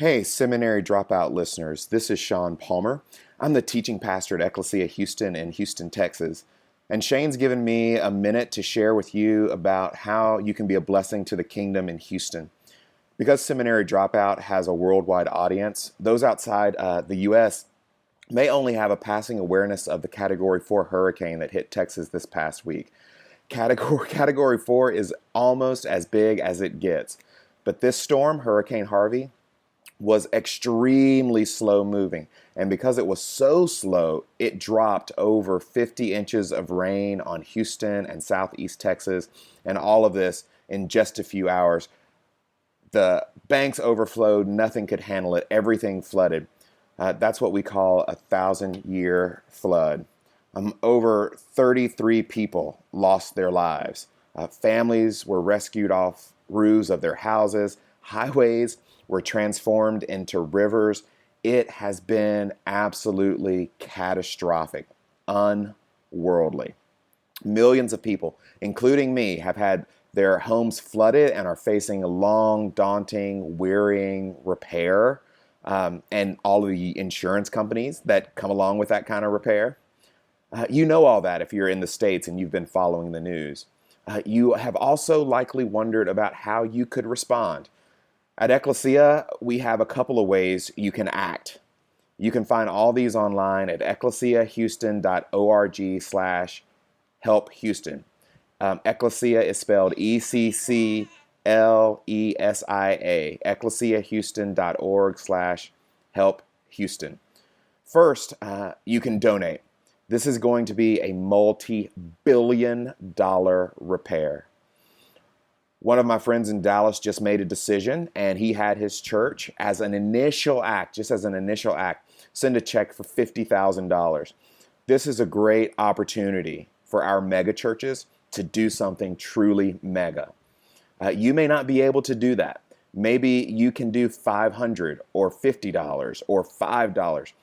Hey, Seminary Dropout listeners, this is Sean Palmer. I'm the teaching pastor at Ecclesia Houston in Houston, Texas. And Shane's given me a minute to share with you about how you can be a blessing to the kingdom in Houston. Because Seminary Dropout has a worldwide audience, those outside the U.S. may only have a passing awareness of the Category 4 hurricane that hit Texas this past week. Category 4 is almost as big as it gets. But this storm, Hurricane Harvey, was extremely slow moving. And because it was so slow, it dropped over 50 inches of rain on Houston and Southeast Texas, and all of this in just a few hours. The banks overflowed, nothing could handle it, everything flooded. That's what we call a 1,000-year flood. Over 33 people lost their lives. Families were rescued off roofs of their houses. Highways were transformed into rivers. It has been absolutely catastrophic, unworldly. Millions of people, including me, have had their homes flooded and are facing a long, daunting, wearying repair, and all of the insurance companies that come along with that kind of repair. You know all that if you're in the States and you've been following the news. You have also likely wondered about how you could respond. At Ecclesia, we have a couple of ways you can act. You can find all these online at ecclesiahouston.org/helphouston. Ecclesia is spelled ECCLESIA, ecclesiahouston.org/helphouston. First, you can donate. This is going to be a multi-billion-dollar repair. One of my friends in Dallas just made a decision, and he had his church, as an initial act, send a check for $50,000. This is a great opportunity for our mega churches to do something truly mega. You may not be able to do that. Maybe you can do $500 or $50 or $5.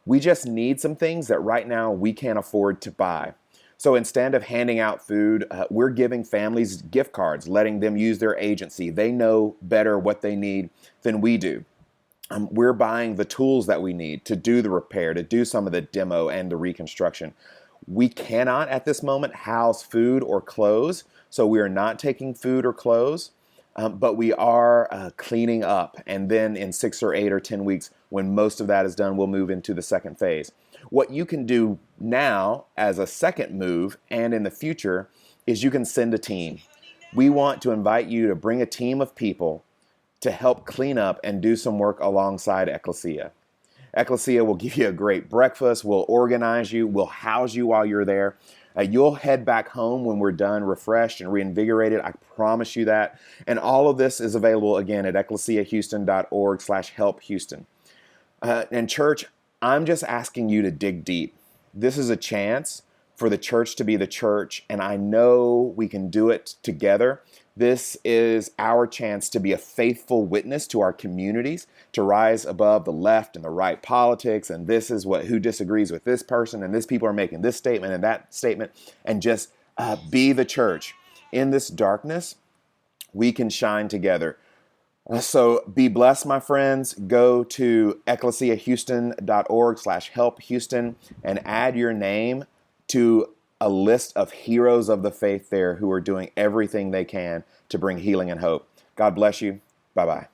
We just need some things that right now we can't afford to buy. So instead of handing out food, we're giving families gift cards, letting them use their agency. They know better what they need than we do. We're buying the tools that we need to do the repair, to do some of the demo and the reconstruction. We cannot at this moment house food or clothes, so we are not taking food or clothes, but we are cleaning up. And then in 6 or 8 or 10 weeks, when most of that is done, we'll move into the second phase. What you can do now as a second move and in the future is you can send a team. We want to invite you to bring a team of people to help clean up and do some work alongside Ecclesia. Ecclesia will give you a great breakfast, we'll organize you, we'll house you while you're there. You'll head back home when we're done, refreshed and reinvigorated. I promise you that. And all of this is available again at ecclesiahouston.org/helphouston. And church, I'm just asking you to dig deep. This is a chance for the church to be the church, and I know we can do it together. This is our chance to be a faithful witness to our communities, to rise above the left and the right politics, and this is who disagrees with this person, and this people are making this statement and that statement, and just be the church. In this darkness, we can shine together. So be blessed, my friends. Go to ecclesiahouston.org/helphouston and add your name to a list of heroes of the faith there who are doing everything they can to bring healing and hope. God bless you. Bye-bye.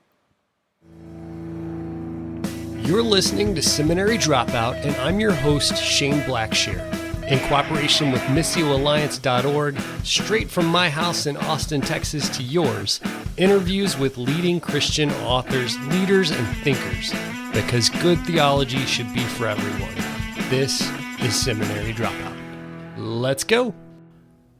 You're listening to Seminary Dropout, and I'm your host, Shane Blackshear. In cooperation with MissioAlliance.org, straight from my house in Austin, Texas to yours, interviews with leading Christian authors, leaders, and thinkers, because good theology should be for everyone. This is Seminary Dropout. Let's go!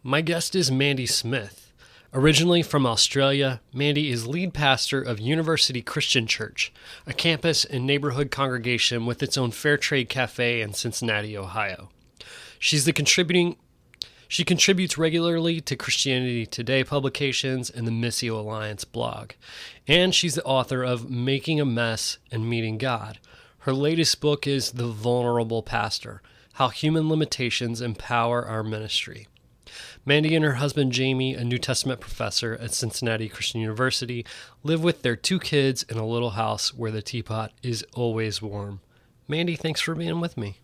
My guest is Mandy Smith. Originally from Australia, Mandy is lead pastor of University Christian Church, a campus and neighborhood congregation with its own fair trade café in Cincinnati, Ohio. She contributes regularly to Christianity Today publications and the Missio Alliance blog, and she's the author of Making a Mess and Meeting God. Her latest book is The Vulnerable Pastor: How Human Limitations Empower Our Ministry. Mandy and her husband, Jamie, a New Testament professor at Cincinnati Christian University, live with their 2 kids in a little house where the teapot is always warm. Mandy, thanks for being with me.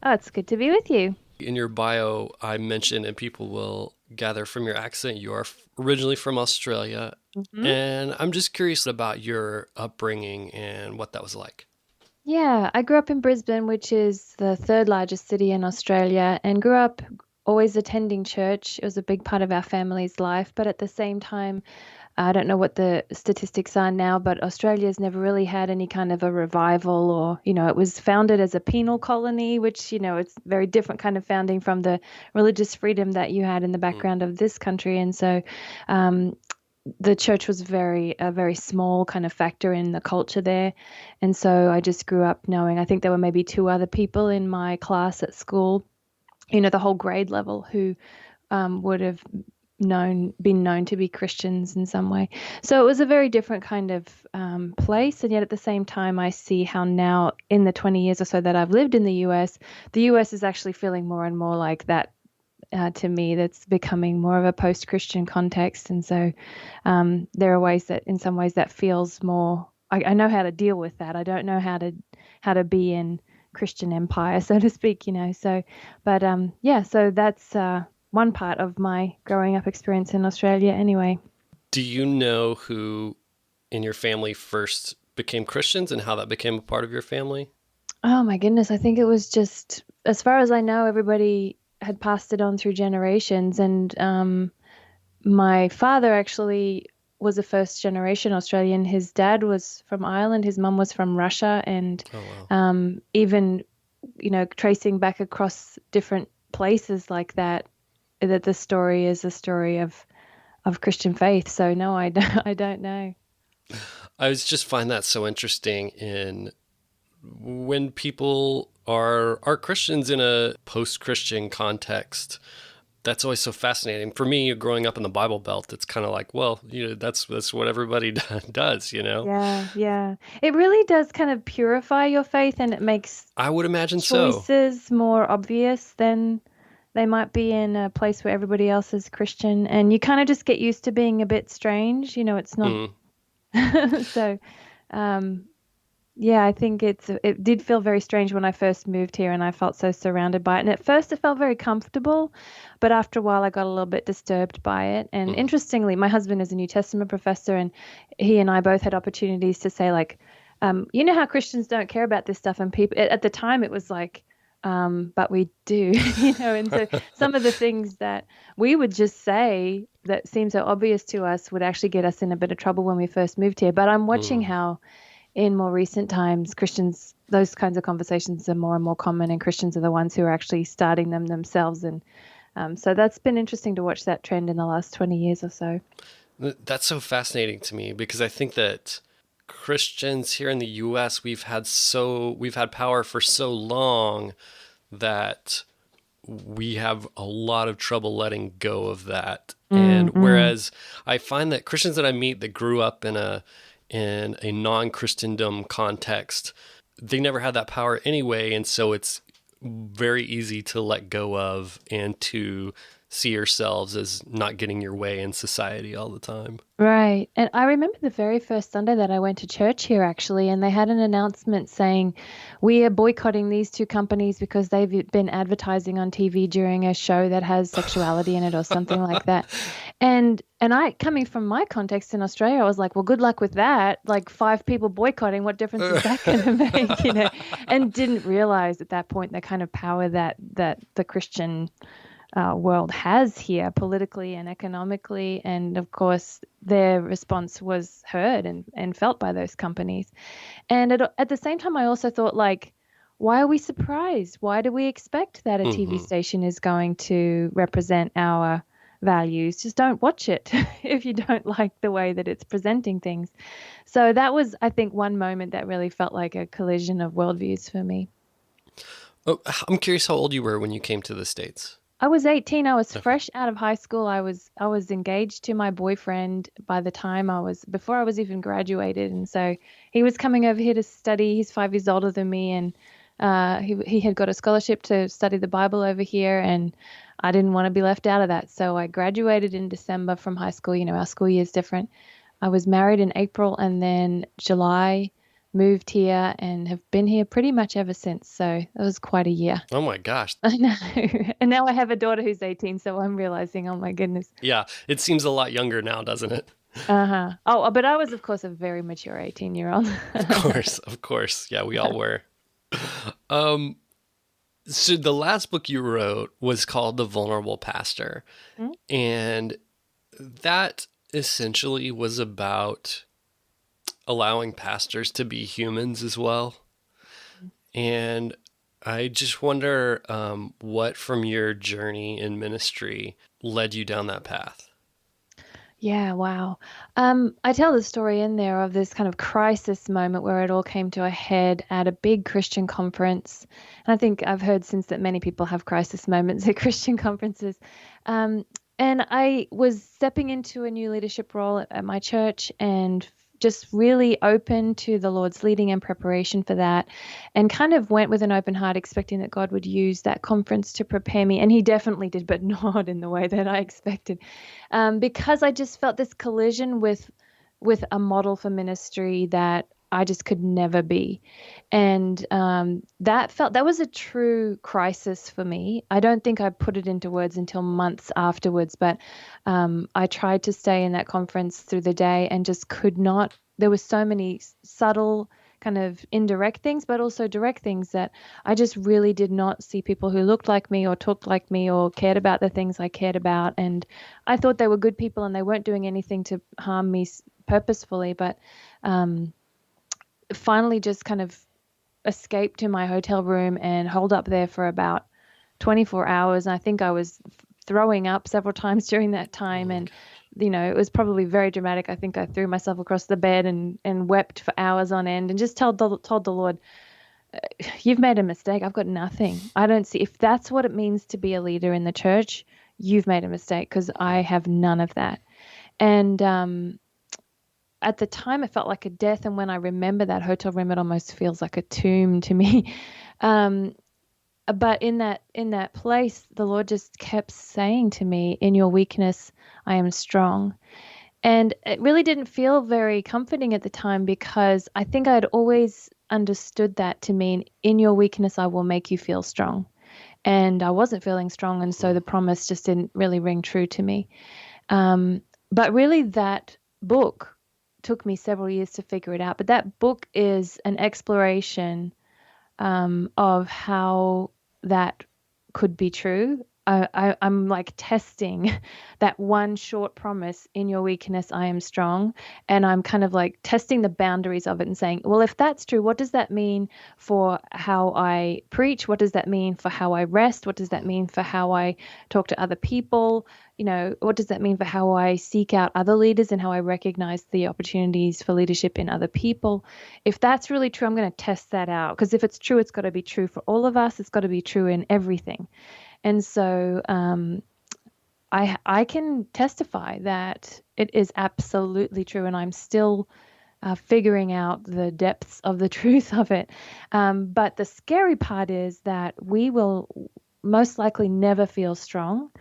Oh, it's good to be with you. In your bio, I mentioned, and people will gather from your accent, you are originally from Australia. Mm-hmm. And I'm just curious about your upbringing and what that was like. Yeah, I grew up in Brisbane, which is the 3rd largest city in Australia, and grew up always attending church. It was a big part of our family's life. But at the same time, I don't know what the statistics are now, but Australia's never really had any kind of a revival or, it was founded as a penal colony, which, it's very different kind of founding from the religious freedom that you had in the background of this country. And so the church was a very small kind of factor in the culture there. And so I just grew up knowing, I think there were maybe 2 other people in my class at school, the whole grade level who would have been known to be Christians in some way. So it was a very different kind of place. And yet at the same time, I see how now in the 20 years or so that I've lived in the US is actually feeling more and more like that. To me, that's becoming more of a post-Christian context. And so there are ways that in some ways that feels more, I know how to deal with that. I don't know how to be in Christian empire, so to speak, so, but so that's one part of my growing up experience in Australia anyway. Do you know who in your family first became Christians and how that became a part of your family? Oh my goodness. I think it was just, as far as I know, everybody had passed it on through generations. And my father actually was a first generation Australian. His dad was from Ireland. His mum was from Russia. And even, tracing back across different places like that the story is a story of Christian faith. So no, I don't know. I just find that so interesting in when people are Christians in a post-Christian context. That's always so fascinating. For me, growing up in the Bible Belt, it's kind of like, well, that's what everybody does, Yeah. It really does kind of purify your faith, and it makes I would imagine choices more obvious than they might be in a place where everybody else is Christian, and you kind of just get used to being a bit strange. It's not. So, I think it did feel very strange when I first moved here, and I felt so surrounded by it. And at first it felt very comfortable, but after a while I got a little bit disturbed by it. And interestingly, my husband is a New Testament professor, and he and I both had opportunities to say, like, how Christians don't care about this stuff, and people at the time it was like, but we do, and so some of the things that we would just say that seem so obvious to us would actually get us in a bit of trouble when we first moved here. But I'm watching how in more recent times, Christians, those kinds of conversations are more and more common, and Christians are the ones who are actually starting them themselves. And so that's been interesting to watch that trend in the last 20 years or so. That's so fascinating to me, because I think that Christians here in the U.S., we've had power for so long that we have a lot of trouble letting go of that. And whereas I find that Christians that I meet that grew up in a non-Christendom context, they never had that power anyway, and so it's very easy to let go of and to see yourselves as not getting your way in society all the time. Right. And I remember the very first Sunday that I went to church here, actually, and they had an announcement saying, we are boycotting these 2 companies because they've been advertising on TV during a show that has sexuality in it or something like that. And I, coming from my context in Australia, I was like, well, good luck with that. Like 5 people boycotting, what difference is that going to make, and didn't realize at that point the kind of power that the Christian world has here politically and economically. And of course, their response was heard and felt by those companies. And at the same time, I also thought, like, why are we surprised? Why do we expect that a TV station is going to represent our values? Just don't watch it if you don't like the way that it's presenting things. So that was, I think, one moment that really felt like a collision of worldviews for me. Oh, I'm curious how old you were when you came to the States. I was 18. I was fresh out of high school. I was engaged to my boyfriend by the time before I was even graduated. And so he was coming over here to study. He's 5 years older than me. And He had got a scholarship to study the Bible over here, and I didn't want to be left out of that. So I graduated in December from high school. Our school year is different. I was married in April, and then July moved here and have been here pretty much ever since. So it was quite a year. Oh my gosh. I know. And now I have a daughter who's 18, so I'm realizing, oh my goodness. Yeah, it seems a lot younger now, doesn't it? Uh-huh. Oh, but I was, of course, a very mature 18-year-old. Of course. Yeah, we all were. So the last book you wrote was called The Vulnerable Pastor. Mm-hmm. And that essentially was about allowing pastors to be humans as well. And I just wonder what from your journey in ministry led you down that path. Yeah, wow. I tell the story in there of this kind of crisis moment where it all came to a head at a big Christian conference. And I think I've heard since that many people have crisis moments at Christian conferences. And I was stepping into a new leadership role at my church and just really open to the Lord's leading and preparation for that, and kind of went with an open heart, expecting that God would use that conference to prepare me. And he definitely did, but not in the way that I expected, because I just felt this collision with a model for ministry that I just could never be. And that was a true crisis for me. I don't think I put it into words until months afterwards, but I tried to stay in that conference through the day and just could not. There were so many subtle kind of indirect things, but also direct things that I just really did not see people who looked like me or talked like me or cared about the things I cared about. And I thought they were good people and they weren't doing anything to harm me purposefully, but finally just kind of escaped to my hotel room and holed up there for about 24 hours. And I think I was throwing up several times during that time. And, it was probably very dramatic. I think I threw myself across the bed and wept for hours on end and just told the Lord, you've made a mistake. I've got nothing. I don't see, if that's what it means to be a leader in the church, you've made a mistake, because I have none of that. And, at the time, it felt like a death. And when I remember that hotel room, it almost feels like a tomb to me. But in that place, the Lord just kept saying to me, in your weakness, I am strong. And it really didn't feel very comforting at the time, because I think I had always understood that to mean, in your weakness, I will make you feel strong. And I wasn't feeling strong. And so the promise just didn't really ring true to me. But really, that book took me several years to figure it out. But that book is an exploration of how that could be true. I'm like testing that one short promise, in your weakness, I am strong. And I'm kind of like testing the boundaries of it and saying, well, if that's true, what does that mean for how I preach? What does that mean for how I rest? What does that mean for how I talk to other people? What does that mean for how I seek out other leaders and how I recognize the opportunities for leadership in other people? If that's really true, I'm going to test that out, because if it's true, it's got to be true for all of us. It's got to be true in everything. And so I can testify that it is absolutely true, and I'm still figuring out the depths of the truth of it. But the scary part is that we will most likely never feel strong.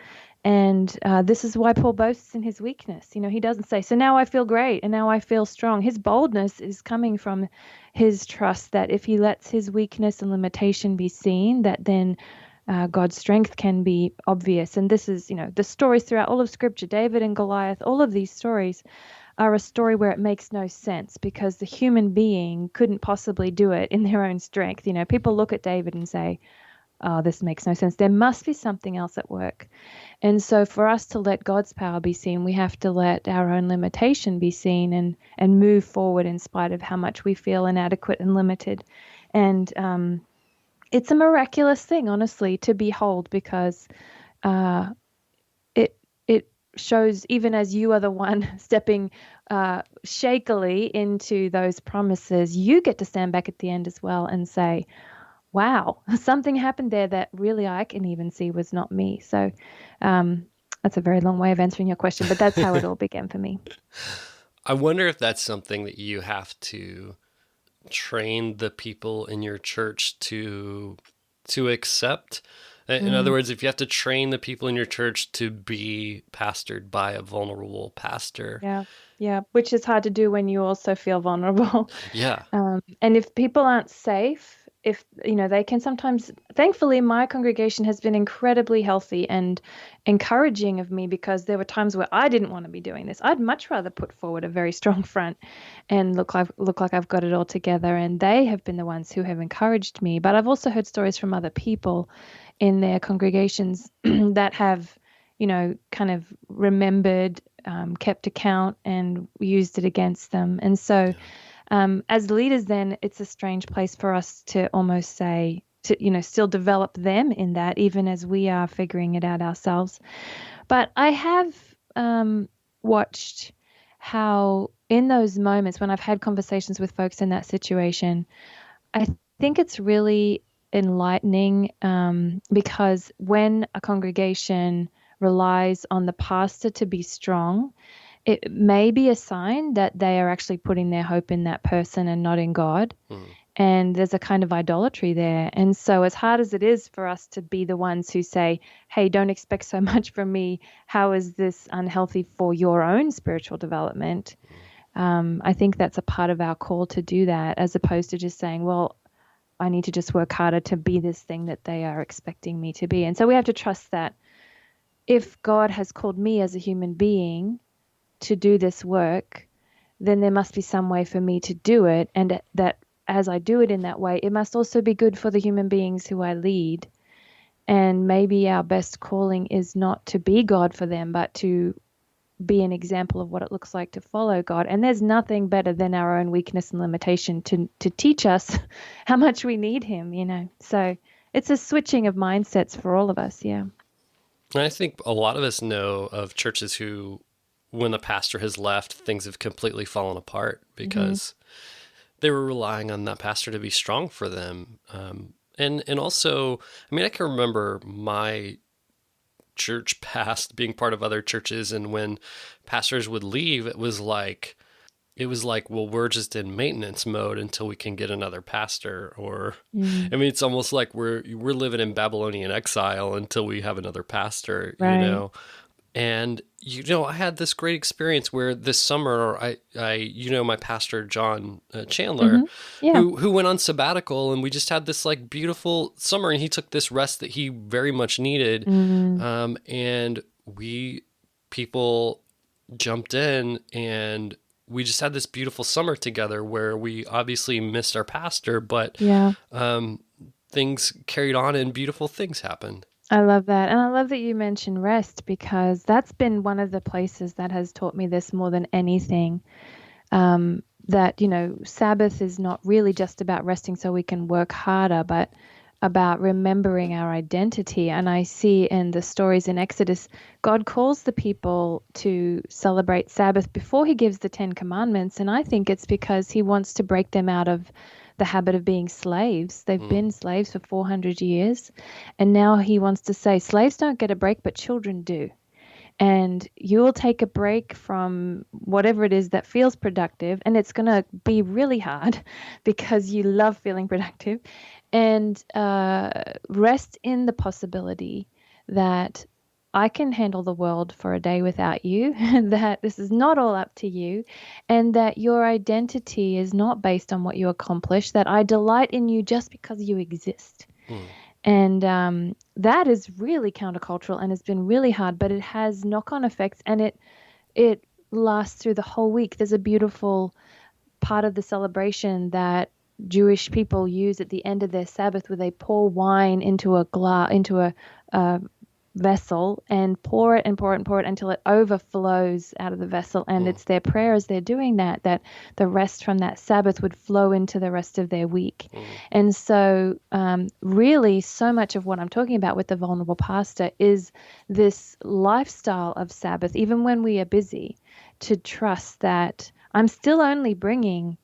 And this is why Paul boasts in his weakness. He doesn't say, so now I feel great and now I feel strong. His boldness is coming from his trust that if he lets his weakness and limitation be seen, that then God's strength can be obvious. And this is, the stories throughout all of Scripture, David and Goliath, all of these stories are a story where it makes no sense, because the human being couldn't possibly do it in their own strength. People look at David and say, oh, this makes no sense. There must be something else at work. And so for us to let God's power be seen, we have to let our own limitation be seen and move forward in spite of how much we feel inadequate and limited. And it's a miraculous thing, honestly, to behold, because it shows, even as you are the one stepping shakily into those promises, you get to stand back at the end as well and say, wow, something happened there that really I can even see was not me. So that's a very long way of answering your question, but that's how it all began for me. I wonder if that's something that you have to train the people in your church to accept. In other words, if you have to train the people in your church to be pastored by a vulnerable pastor. Yeah. Yeah. Which is hard to do when you also feel vulnerable. Yeah. And if people aren't safe, if, they can sometimes, thankfully, my congregation has been incredibly healthy and encouraging of me, because there were times where I didn't want to be doing this. I'd much rather put forward a very strong front and look like I've got it all together. And they have been the ones who have encouraged me. But I've also heard stories from other people in their congregations that have, kind of remembered, kept account, and used it against them. And so, as leaders, then it's a strange place for us to almost say, to, still develop them in that, even as we are figuring it out ourselves. But I have watched how in those moments when I've had conversations with folks in that situation, I think it's really enlightening, because when a congregation relies on the pastor to be strong, it may be a sign that they are actually putting their hope in that person and not in God. And there's a kind of idolatry there. And so as hard as it is for us to be the ones who say, hey, don't expect so much from me, how is this unhealthy for your own spiritual development? I think that's a part of our call to do that, as opposed to just saying, well, I need to just work harder to be this thing that they are expecting me to be. And so we have to trust that if God has called me as a human being to do this work, then there must be some way for me to do it. And that as I do it in that way, it must also be good for the human beings who I lead. And maybe our best calling is not to be God for them, but to be an example of what it looks like to follow God. And there's nothing better than our own weakness and limitation to teach us how much we need him, So it's a switching of mindsets for all of us. Yeah. And I think a lot of us know of churches who, when the pastor has left, things have completely fallen apart because they were relying on that pastor to be strong for them. And also, I mean, I can remember my church past being part of other churches, and when pastors would leave, it was like, well, we're just in maintenance mode until we can get another pastor. Or, I mean, it's almost like we're living in Babylonian exile until we have another pastor, Right. And, I had this great experience where this summer, my pastor, John Chandler, Yeah. who went on sabbatical, and we just had this like beautiful summer, and he took this rest that he very much needed. And people jumped in, and we just had this beautiful summer together where we obviously missed our pastor, but things carried on and beautiful things happened. I love that. And I love that you mentioned rest, because that's been one of the places that has taught me this more than anything. That, Sabbath is not really just about resting so we can work harder, but about remembering our identity. And I see in the stories in Exodus, God calls the people to celebrate Sabbath before he gives the 10 Commandments. And I think it's because he wants to break them out of the habit of being slaves. They've been slaves for 400 years. And now he wants to say, slaves don't get a break, but children do. And you'll take a break from whatever it is that feels productive. And it's going to be really hard because you love feeling productive. And rest in the possibility that I can handle the world for a day without you, that this is not all up to you, and that your identity is not based on what you accomplish, that I delight in you just because you exist. And that is really countercultural and has been really hard, but it has knock-on effects, and it lasts through the whole week. There's a beautiful part of the celebration that Jewish people use at the end of their Sabbath, where they pour wine into a vessel and pour it and pour it and pour it until it overflows out of the vessel. And it's their prayer as they're doing that the rest from that Sabbath would flow into the rest of their week. And so really so much of what I'm talking about with the vulnerable pastor is this lifestyle of Sabbath, even when we are busy, to trust that I'm still only bringing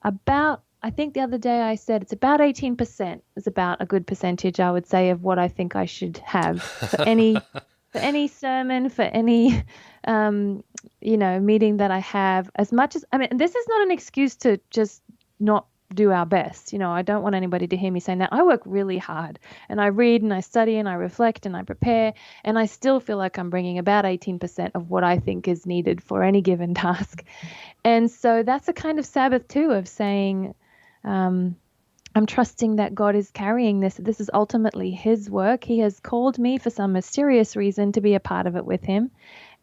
about, I think the other day I said it's about 18% is about a good percentage, I would say, of what I think I should have for any sermon, for any meeting that I have. As much as, I mean, this is not an excuse to just not do our best. I don't want anybody to hear me saying that. I work really hard and I read and I study and I reflect and I prepare, and I still feel like I'm bringing about 18% of what I think is needed for any given task. And so that's a kind of Sabbath too, of saying, I'm trusting that God is carrying this. This is ultimately his work. He has called me for some mysterious reason to be a part of it with him.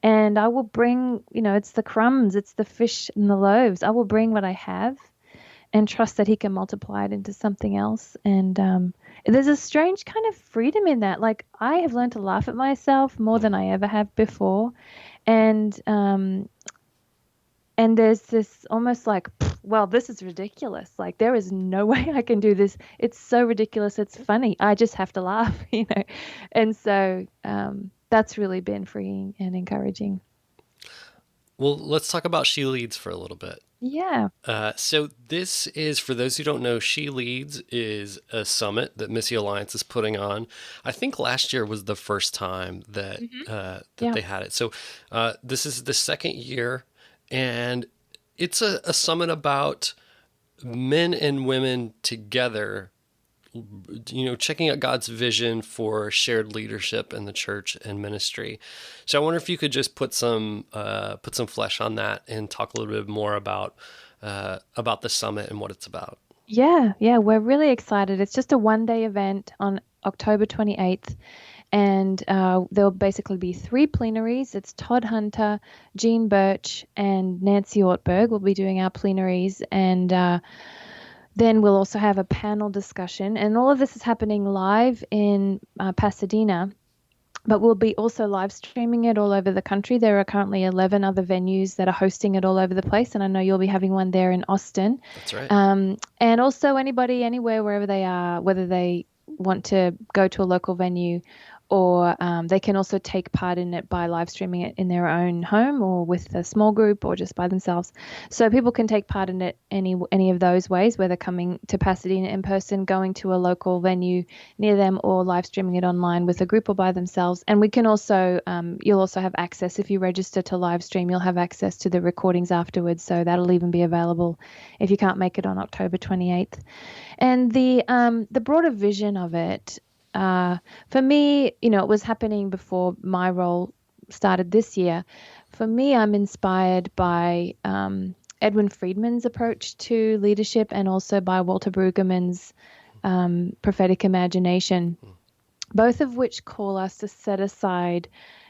And I will bring, it's the crumbs, it's the fish and the loaves. I will bring what I have and trust that he can multiply it into something else. And there's a strange kind of freedom in that. Like, I have learned to laugh at myself more than I ever have before. And there's this almost like, well, this is ridiculous. Like, there is no way I can do this. It's so ridiculous. It's funny. I just have to laugh, And so that's really been freeing and encouraging. Well, let's talk about SheLeads for a little bit. Yeah. So this is, for those who don't know, SheLeads is a summit that Missio Alliance is putting on. I think last year was the first time that they had it. So this is the second year. And it's a summit about men and women together, checking out God's vision for shared leadership in the church and ministry. So I wonder if you could just put some flesh on that and talk a little bit more about the summit and what it's about. Yeah, we're really excited. It's just a one-day event on October 28th. And there'll basically be 3 plenaries. It's Todd Hunter, Jean Birch, and Nancy Ortberg will be doing our plenaries. And then we'll also have a panel discussion. And all of this is happening live in Pasadena, but we'll be also live streaming it all over the country. There are currently 11 other venues that are hosting it all over the place. And I know you'll be having one there in Austin. That's right. And also anybody, anywhere, wherever they are, whether they want to go to a local venue, or they can also take part in it by live streaming it in their own home or with a small group or just by themselves. So people can take part in it any of those ways, whether coming to Pasadena in person, going to a local venue near them, or live streaming it online with a group or by themselves. And we can also, you'll also have access, if you register to live stream, you'll have access to the recordings afterwards. So that'll even be available if you can't make it on October 28th. And the broader vision of it, for me, it was happening before my role started this year. For me, I'm inspired by Edwin Friedman's approach to leadership, and also by Walter Brueggemann's prophetic imagination, both of which call us to set aside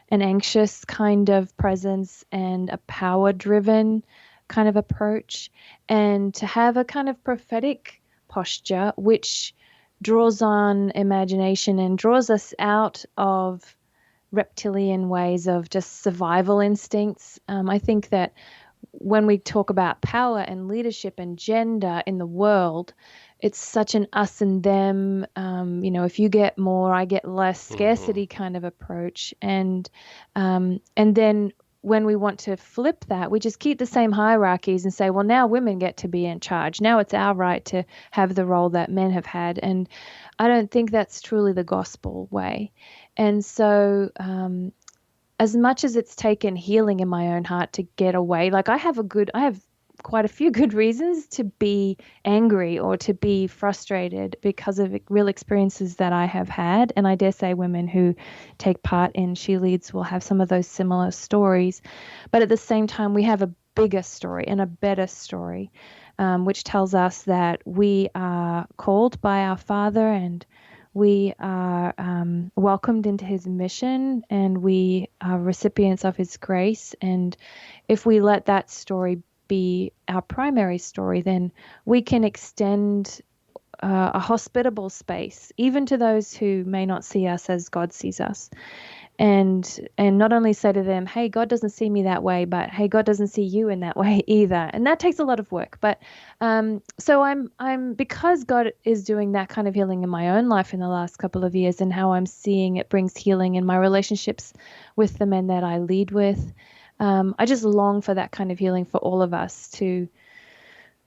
an anxious kind of presence and a power-driven kind of approach, and to have a kind of prophetic posture, which draws on imagination and draws us out of reptilian ways of just survival instincts. I think that when we talk about power and leadership and gender in the world, it's such an us and them, if you get more, I get less, scarcity kind of approach. And then when we want to flip that, we just keep the same hierarchies and say, well, now women get to be in charge. Now it's our right to have the role that men have had. And I don't think that's truly the gospel way. And so as much as it's taken healing in my own heart to get away, like I have quite a few good reasons to be angry or to be frustrated because of real experiences that I have had. And I dare say women who take part in SheLeads will have some of those similar stories. But at the same time, we have a bigger story and a better story, which tells us that we are called by our Father, and we are welcomed into his mission, and we are recipients of his grace. And if we let that story be our primary story, then we can extend a hospitable space even to those who may not see us as God sees us, and not only say to them, hey, God doesn't see me that way, but hey, God doesn't see you in that way either. And that takes a lot of work. But so I'm because God is doing that kind of healing in my own life in the last couple of years, and how I'm seeing it brings healing in my relationships with the men that I lead with. I just long for that kind of healing for all of us, to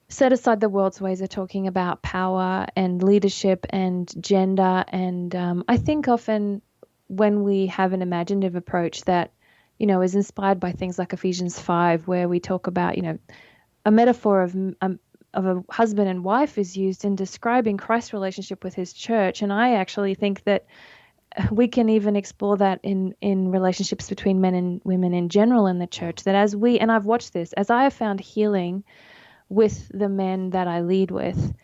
set aside the world's ways of talking about power and leadership and gender. And I think often when we have an imaginative approach that, is inspired by things like Ephesians 5, where we talk about, a metaphor of of a husband and wife is used in describing Christ's relationship with his church. And I actually think that we can even explore that in relationships between men and women in general in the church, that and I've watched this, as I have found healing with the men that I lead with,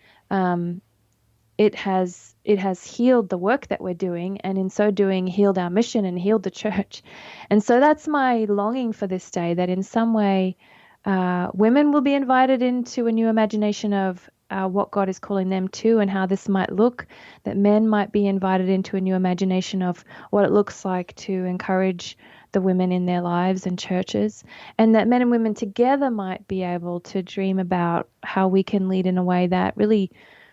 it has healed the work that we're doing, and in so doing healed our mission and healed the church. And so that's my longing for this day, that in some way women will be invited into a new imagination of what God is calling them to and how this might look, that men might be invited into a new imagination of what it looks like to encourage the women in their lives and churches, and that men and women together might be able to dream about how we can lead in a way that really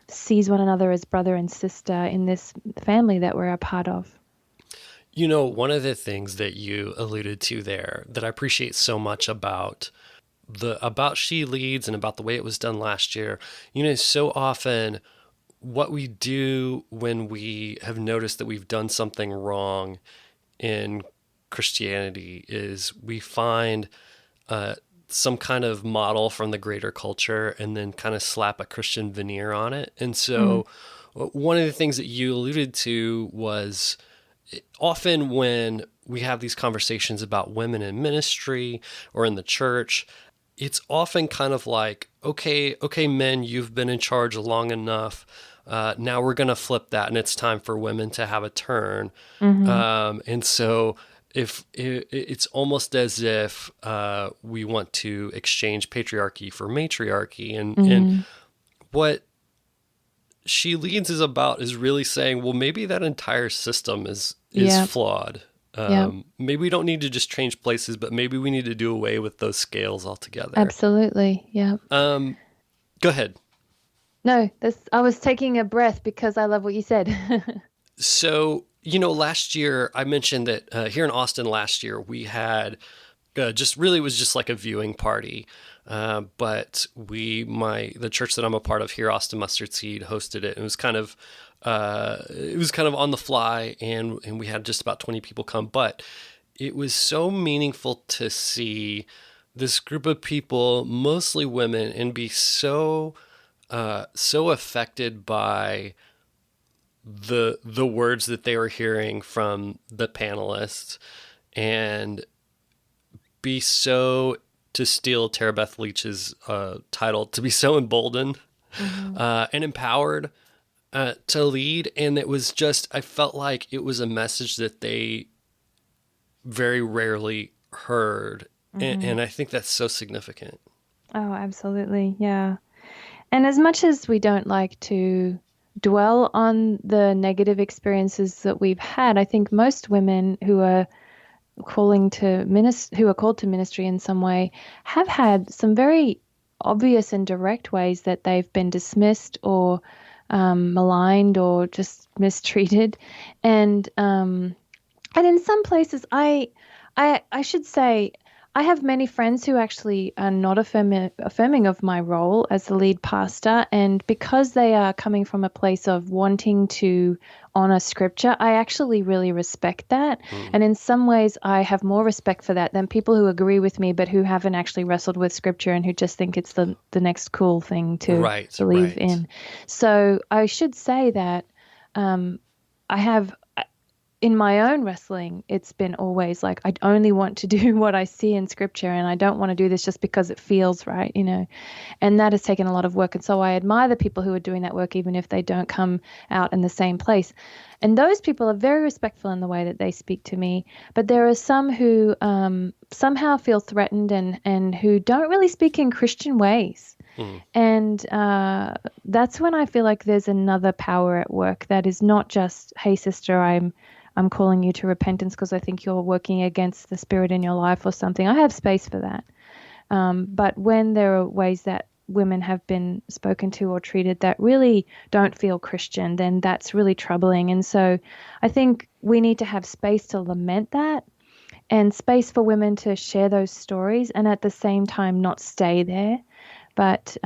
sees one another as brother and sister in this family that we're a part of. You know, one of the things that you alluded to there that I appreciate so much about SheLeads and about the way it was done last year, so often what we do when we have noticed that we've done something wrong in Christianity is we find some kind of model from the greater culture and then kind of slap a Christian veneer on it. And so one of the things that you alluded to was often when we have these conversations about women in ministry or in the church, it's often kind of like, okay, men, you've been in charge long enough. Now we're going to flip that, and it's time for women to have a turn. And so if it's almost as if we want to exchange patriarchy for matriarchy, and what SheLeads is about is really saying, well, maybe that entire system is flawed. Maybe we don't need to just change places, but maybe we need to do away with those scales altogether. Absolutely. Yeah. Go ahead. No, I was taking a breath because I love what you said. So, last year I mentioned that here in Austin last year we had it was just like a viewing party. But the church that I'm a part of here, Austin Mustard Seed, hosted it. It was kind of on the fly, and we had just about 20 people come, but it was so meaningful to see this group of people, mostly women, and be so affected by the words that they were hearing from the panelists, and be so, to steal Tara Beth Leach's title, to be so emboldened and empowered to lead. And it was just, I felt like it was a message that they very rarely heard. And I think that's so significant. Oh, absolutely. Yeah. And as much as we don't like to dwell on the negative experiences that we've had, I think most women who are called to ministry in some way have had some very obvious and direct ways that they've been dismissed or maligned or just mistreated, and in some places I should say I have many friends who actually are not affirming of my role as the lead pastor, and because they are coming from a place of wanting to honor scripture, I actually really respect that. And in some ways, I have more respect for that than people who agree with me but who haven't actually wrestled with scripture and who just think it's the next cool thing to believe in. So I should say that I have, in my own wrestling, it's been always like, I only want to do what I see in scripture, and I don't want to do this just because it feels right, and that has taken a lot of work. And so I admire the people who are doing that work, even if they don't come out in the same place. And those people are very respectful in the way that they speak to me. But there are some who somehow feel threatened and who don't really speak in Christian ways. And that's when I feel like there's another power at work that is not just, hey, sister, I'm calling you to repentance because I think you're working against the spirit in your life or something. I have space for that. But when there are ways that women have been spoken to or treated that really don't feel Christian, then that's really troubling. And so I think we need to have space to lament that, and space for women to share those stories, and at the same time not stay there, but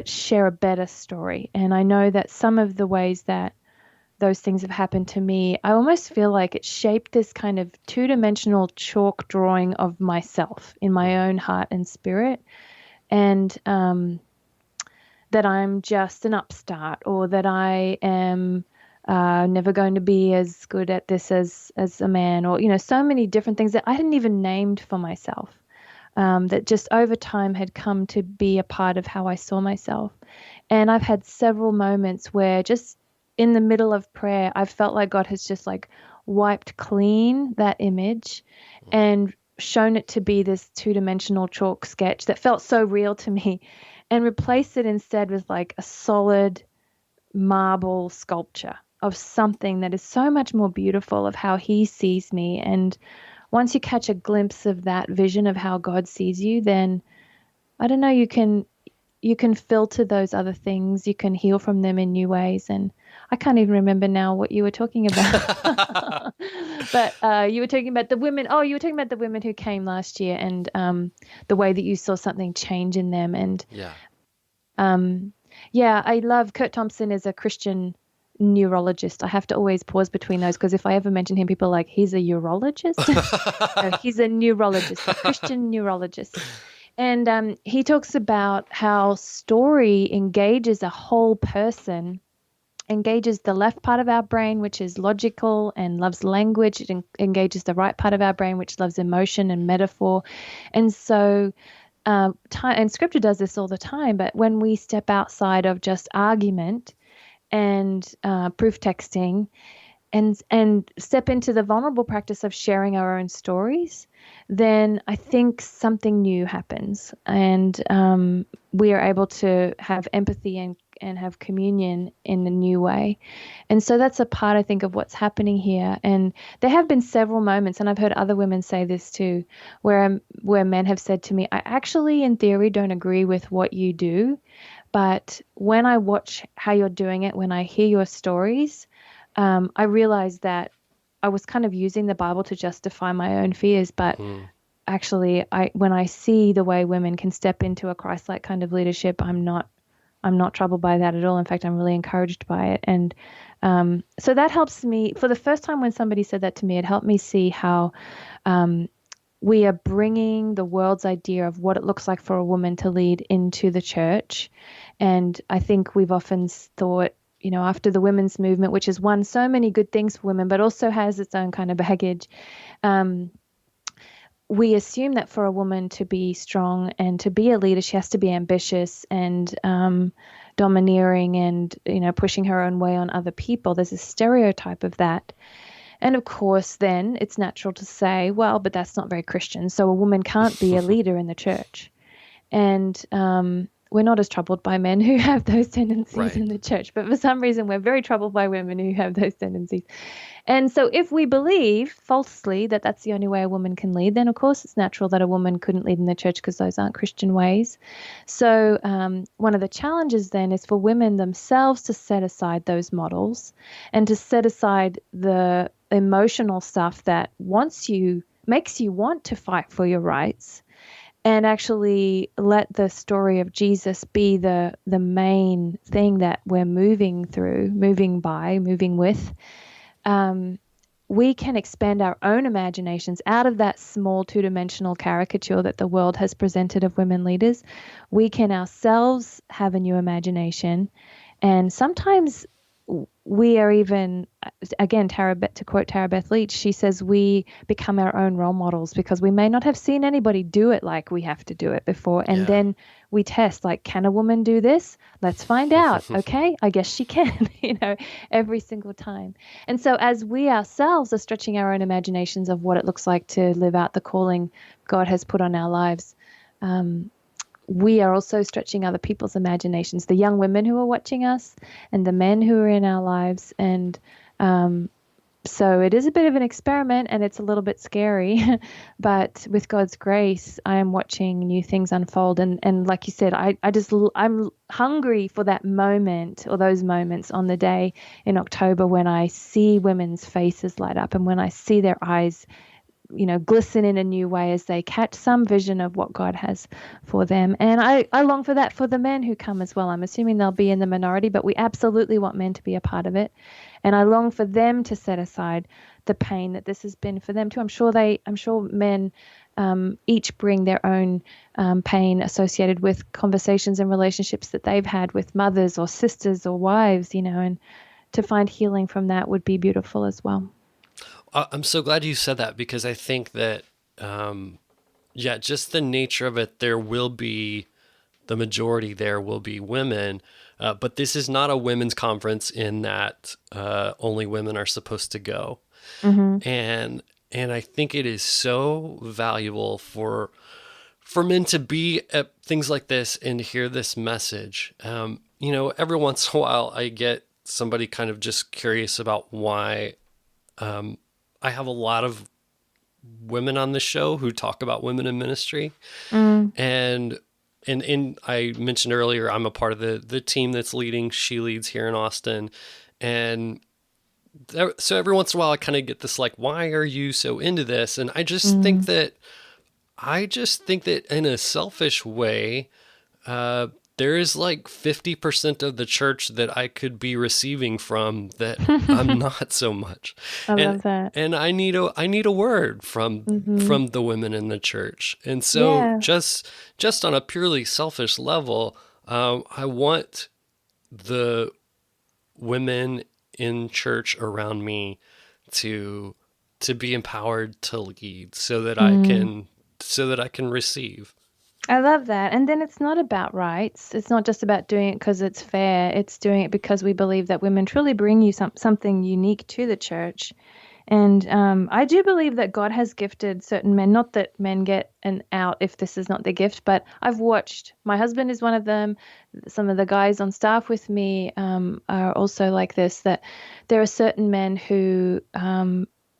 share a better story. And I know that some of the ways that those things have happened to me, I almost feel like it shaped this kind of two-dimensional chalk drawing of myself in my own heart and spirit. And that I'm just an upstart, or that I am never going to be as good at this as a man, or, so many different things that I hadn't even named for myself, that just over time had come to be a part of how I saw myself. And I've had several moments where just in the middle of prayer, I felt like God has just like wiped clean that image and shown it to be this two-dimensional chalk sketch that felt so real to me, and replaced it instead with like a solid marble sculpture of something that is so much more beautiful of how he sees me. And once you catch a glimpse of that vision of how God sees you, then I don't know, you can filter those other things, you can heal from them in new ways. And I can't even remember now what you were talking about. But you were talking about the women. Oh, you were talking about the women who came last year, and the way that you saw something change in them. And I love Kurt Thompson is a Christian neurologist. I have to always pause between those, because if I ever mention him, people are like, he's a urologist. No, he's a neurologist, a Christian neurologist. And he talks about how story engages a whole person, engages the left part of our brain, which is logical and loves language. It engages the right part of our brain, which loves emotion and metaphor. And so and scripture does this all the time, but when we step outside of just argument and proof texting, and step into the vulnerable practice of sharing our own stories, then I think something new happens, and we are able to have empathy and have communion in a new way. And so that's a part, I think, of what's happening here. And there have been several moments, and I've heard other women say this too, where men have said to me, I actually, in theory, don't agree with what you do, but when I watch how you're doing it, when I hear your stories, I realized that I was kind of using the Bible to justify my own fears, but actually, when I see the way women can step into a Christ-like kind of leadership, I'm not troubled by that at all. In fact, I'm really encouraged by it. And so that helps me. For the first time when somebody said that to me, it helped me see how we are bringing the world's idea of what it looks like for a woman to lead into the church. And I think we've often thought, after the women's movement, which has won so many good things for women, but also has its own kind of baggage, we assume that for a woman to be strong and to be a leader, she has to be ambitious and domineering and, pushing her own way on other people. There's a stereotype of that. And of course, then it's natural to say, well, but that's not very Christian. So a woman can't be a leader in the church. And we're not as troubled by men who have those tendencies in the church, but for some reason we're very troubled by women who have those tendencies. And so if we believe falsely that that's the only way a woman can lead, then of course it's natural that a woman couldn't lead in the church, because those aren't Christian ways. So one of the challenges then is for women themselves to set aside those models and to set aside the emotional stuff that makes you want to fight for your rights, and actually let the story of Jesus be the main thing that we're moving through, moving with. We can expand our own imaginations out of that small two-dimensional caricature that the world has presented of women leaders. We can ourselves have a new imagination, and sometimes we are even, again, to quote Tara Beth Leach, she says we become our own role models because we may not have seen anybody do it like we have to do it before. And then we test, like, can a woman do this? Let's find out. Okay, I guess she can, every single time. And so as we ourselves are stretching our own imaginations of what it looks like to live out the calling God has put on our lives, we are also stretching other people's imaginations, the young women who are watching us and the men who are in our lives. And so it is a bit of an experiment, and it's a little bit scary, but with God's grace, I am watching new things unfold. And like you said, I'm hungry for that moment, or those moments on the day in October when I see women's faces light up and when I see their eyes glisten in a new way as they catch some vision of what God has for them. And I long for that for the men who come as well. I'm assuming they'll be in the minority, but we absolutely want men to be a part of it. And I long for them to set aside the pain that this has been for them too. I'm sure men each bring their own pain associated with conversations and relationships that they've had with mothers or sisters or wives, and to find healing from that would be beautiful as well. I'm so glad you said that, because I think that, just the nature of it, the majority there will be women, but this is not a women's conference in that only women are supposed to go. Mm-hmm. And I think it is so valuable for men to be at things like this and hear this message. Every once in a while I get somebody kind of just curious about why I have a lot of women on the show who talk about women in ministry. And I mentioned earlier, I'm a part of the team that's leading SheLeads here in Austin. And so every once in a while I kind of get this, like, why are you so into this? And I just think that in a selfish way, there is like 50% of the church that I could be receiving from that I'm not so much. I love that. And I need a word from the women in the church. And so just on a purely selfish level, I want the women in church around me to be empowered to lead, so that I can receive. I love that. And then it's not about rights. It's not just about doing it because it's fair. It's doing it because we believe that women truly bring you something unique to the church. And I do believe that God has gifted certain men, not that men get an out if this is not their gift, but I've watched, my husband is one of them. Some of the guys on staff with me are also like this, that there are certain men who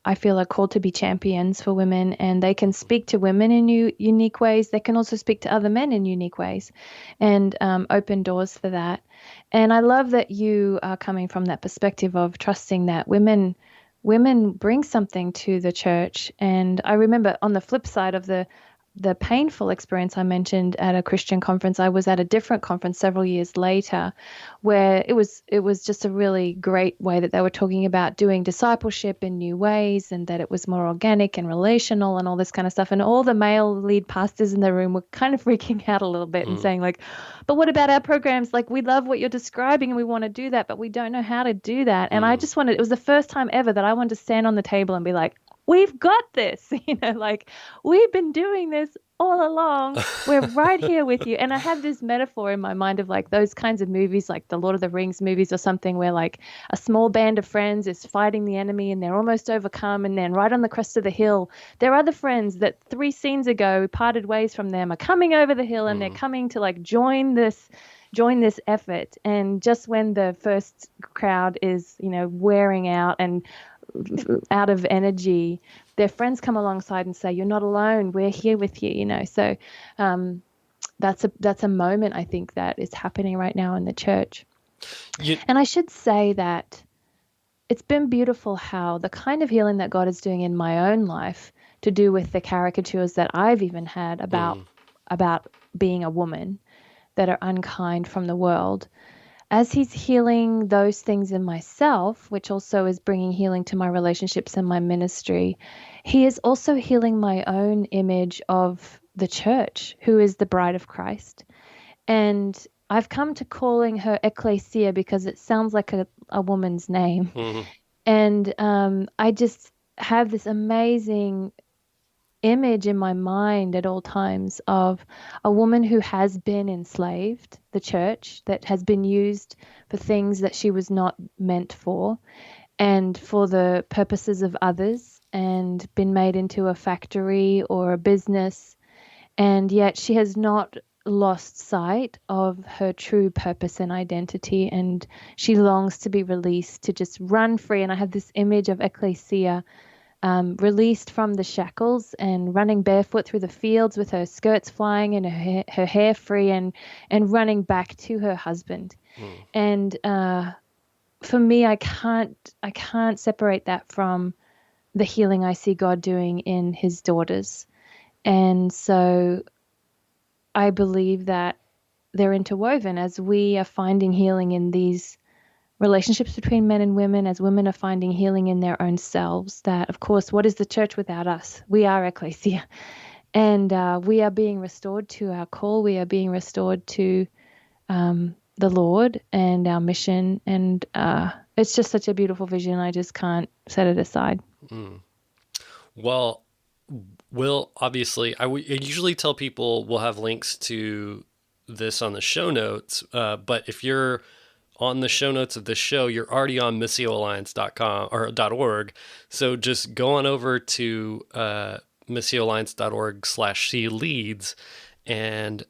I feel are called to be champions for women, and they can speak to women in unique ways. They can also speak to other men in unique ways and open doors for that. And I love that you are coming from that perspective of trusting that women bring something to the church. And I remember on the flip side of the painful experience I mentioned at a Christian conference, I was at a different conference several years later, where it was just a really great way that they were talking about doing discipleship in new ways, and that it was more organic and relational and all this kind of stuff. And all the male lead pastors in the room were kind of freaking out a little bit and saying, like, but what about our programs? Like, we love what you're describing and we want to do that, but we don't know how to do that. And I just it was the first time ever that I wanted to stand on the table and be like, we've got this, like, we've been doing this all along. We're right here with you. And I have this metaphor in my mind of like those kinds of movies, like the Lord of the Rings movies or something, where like a small band of friends is fighting the enemy and they're almost overcome. And then right on the crest of the hill, their other friends that 3 scenes ago parted ways from them are coming over the hill, and they're coming to like join this effort. And just when the first crowd is, wearing out and out of energy, their friends come alongside and say, you're not alone, we're here with you, So that's a moment I think that is happening right now in the church. And I should say that it's been beautiful how the kind of healing that God is doing in my own life, to do with the caricatures that I've even had about being a woman that are unkind from the world, as he's healing those things in myself, which also is bringing healing to my relationships and my ministry, he is also healing my own image of the church, who is the bride of Christ. And I've come to calling her ecclesia because it sounds like a woman's name. And I just have this amazing image in my mind at all times of a woman who has been enslaved, the church, that has been used for things that she was not meant for and for the purposes of others, and been made into a factory or a business. And yet she has not lost sight of her true purpose and identity, and she longs to be released, to just run free. And I have this image of ecclesia released from the shackles and running barefoot through the fields with her skirts flying and her hair free, and running back to her husband. And for me, I can't separate that from the healing I see God doing in his daughters. And so I believe that they're interwoven as we are finding healing in these relationships between men and women, as women are finding healing in their own selves, that, of course, what is the church without us? We are ecclesia. And we are being restored to our call. We are being restored to the Lord and our mission. And it's just such a beautiful vision. I just can't set it aside. Well, Will, obviously, I usually tell people we'll have links to this on the show notes. But if you're on the show notes of this show, you're already on missioalliance.com or .org. So just go on over to missioalliance.org/SheLeads and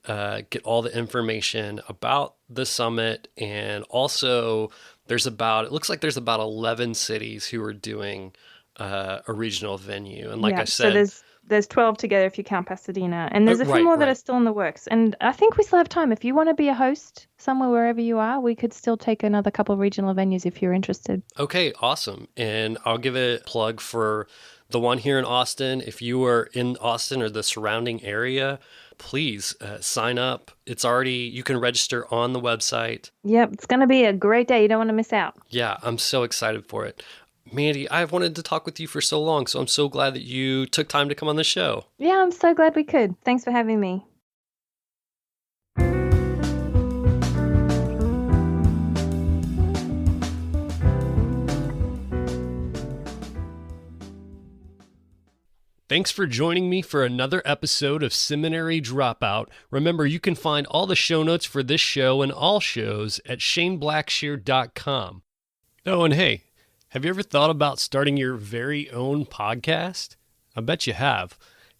get all the information about the summit. And also it looks like there's about 11 cities who are doing a regional venue. And like I said, so there's 12 together if you count Pasadena, and there's a few more that are still in the works. And I think we still have time. If you want to be a host somewhere, wherever you are, we could still take another couple of regional venues if you're interested. Okay, awesome. And I'll give a plug for the one here in Austin. If you are in Austin or the surrounding area, please sign up. You can register on the website. Yep, it's going to be a great day. You don't want to miss out. Yeah, I'm so excited for it. Mandy, I've wanted to talk with you for so long, so I'm so glad that you took time to come on the show. Yeah, I'm so glad we could. Thanks for having me. Thanks for joining me for another episode of Seminary Dropout. Remember, you can find all the show notes for this show and all shows at ShaneBlackshear.com. Oh, and hey, have you ever thought about starting your very own podcast? I bet you have.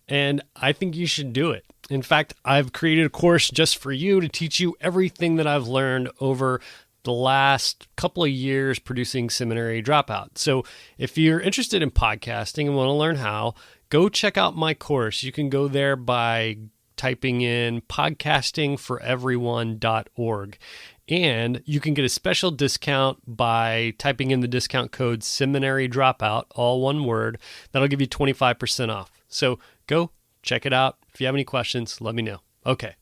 And I think you should do it. In fact, I've created a course just for you to teach you everything that I've learned over the last couple of years producing Seminary Dropout. So if you're interested in podcasting and want to learn how, go check out my course. You can go there by typing in podcastingforeveryone.org. And you can get a special discount by typing in the discount code Seminary Dropout, all one word. That'll give you 25% off. So go check it out. If you have any questions, let me know. Okay.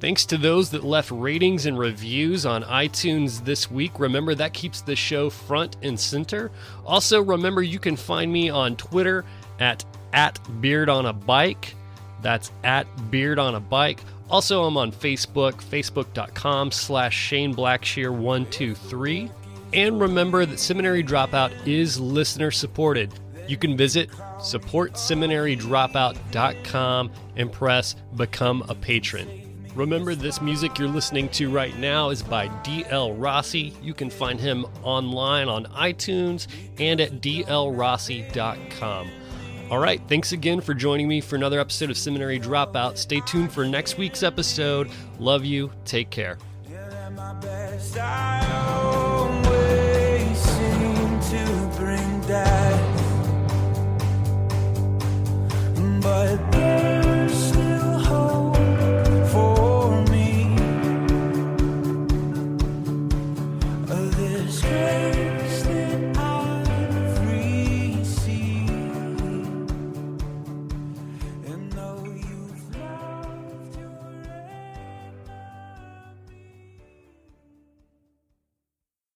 Thanks to those that left ratings and reviews on iTunes this week. Remember, that keeps the show front and center. Also, remember, you can find me on Twitter at beardonabike. That's at beardonabike. Also, I'm on Facebook, facebook.com/ShaneBlackshear123. And remember that Seminary Dropout is listener supported. You can visit supportseminarydropout.com and press Become a Patron. Remember, this music you're listening to right now is by D.L. Rossi. You can find him online on iTunes and at dlrossi.com. All right, thanks again for joining me for another episode of Seminary Dropout. Stay tuned for next week's episode. Love you. Take care. I always seem to bring that, but